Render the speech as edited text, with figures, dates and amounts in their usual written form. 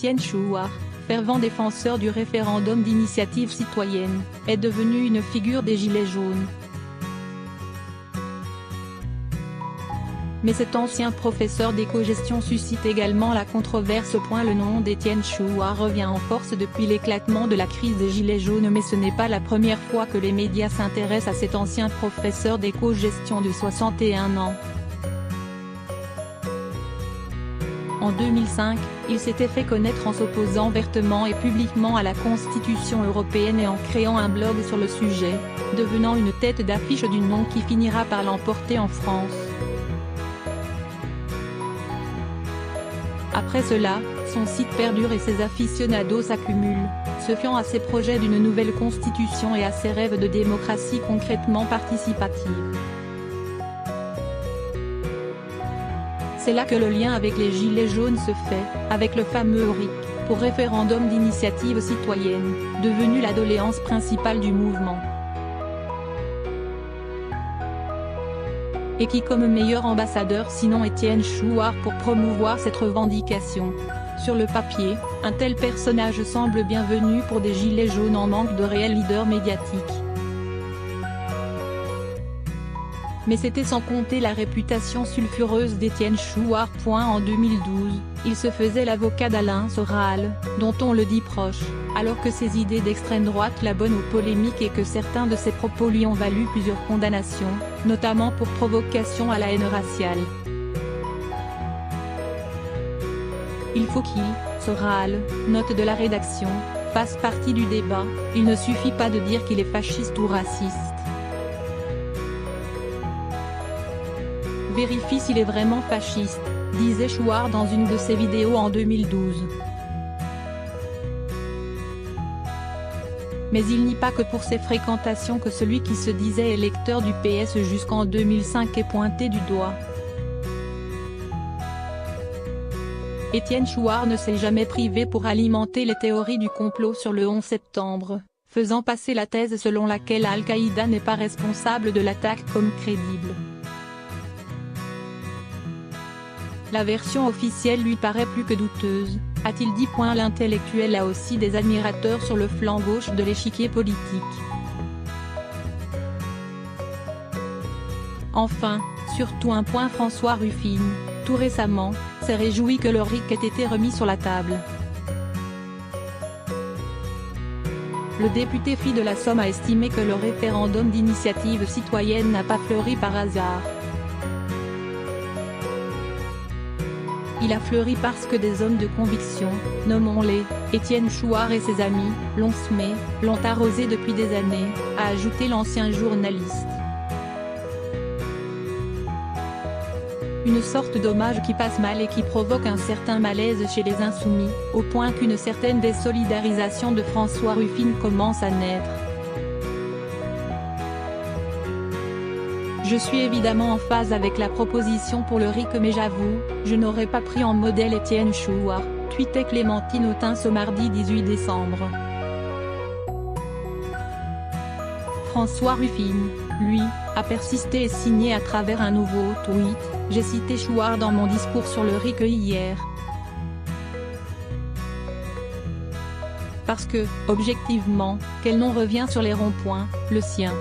Étienne Chouard, fervent défenseur du référendum d'initiative citoyenne, est devenu une figure des Gilets jaunes. Mais cet ancien professeur d'éco-gestion suscite également la controverse. Le nom d'Étienne Chouard revient en force depuis l'éclatement de la crise des Gilets jaunes, mais ce n'est pas la première fois que les médias s'intéressent à cet ancien professeur d'éco-gestion de 61 ans. En 2005, il s'était fait connaître en s'opposant vertement et publiquement à la Constitution européenne et en créant un blog sur le sujet, devenant une tête d'affiche du nom qui finira par l'emporter en France. Après cela, son site perdure et ses aficionados s'accumulent, se fiant à ses projets d'une nouvelle constitution et à ses rêves de démocratie concrètement participative. C'est là que le lien avec les Gilets jaunes se fait, avec le fameux RIC, pour référendum d'initiative citoyenne, devenu la doléance principale du mouvement. Et qui comme meilleur ambassadeur sinon Étienne Chouard pour promouvoir cette revendication. Sur le papier, un tel personnage semble bienvenu pour des Gilets jaunes en manque de réel leader médiatique. Mais c'était sans compter la réputation sulfureuse d'Étienne Chouard. En 2012, il se faisait l'avocat d'Alain Soral, dont on le dit proche, alors que ses idées d'extrême droite l'abonnent aux polémiques et que certains de ses propos lui ont valu plusieurs condamnations, notamment pour provocation à la haine raciale. Il faut qu'il, Soral, note de la rédaction, fasse partie du débat, il ne suffit pas de dire qu'il est fasciste ou raciste. Vérifie s'il est vraiment fasciste, disait Chouard dans une de ses vidéos en 2012. Mais il nie pas que pour ses fréquentations que celui qui se disait électeur du PS jusqu'en 2005 est pointé du doigt. Étienne Chouard ne s'est jamais privé pour alimenter les théories du complot sur le 11 septembre, faisant passer la thèse selon laquelle Al-Qaïda n'est pas responsable de l'attaque comme crédible. La version officielle lui paraît plus que douteuse, a-t-il dit. L'intellectuel a aussi des admirateurs sur le flanc gauche de l'échiquier politique. Enfin, surtout un point, François Ruffin, tout récemment, s'est réjoui que le RIC ait été remis sur la table. Le député Fi de la Somme a estimé que le référendum d'initiative citoyenne n'a pas fleuri par hasard. Il a fleuri parce que des hommes de conviction, nommons-les, Étienne Chouard et ses amis, l'ont semé, l'ont arrosé depuis des années, a ajouté l'ancien journaliste. Une sorte d'hommage qui passe mal et qui provoque un certain malaise chez les insoumis, au point qu'une certaine désolidarisation de François Ruffin commence à naître. Je suis évidemment en phase avec la proposition pour le RIC, mais j'avoue, je n'aurais pas pris en modèle Étienne Chouard, tweetait Clémentine Autain ce mardi 18 décembre. François Ruffin, lui, a persisté et signé à travers un nouveau tweet. J'ai cité Chouard dans mon discours sur le RIC hier. Parce que, objectivement, quel nom revient sur les ronds-points, le sien.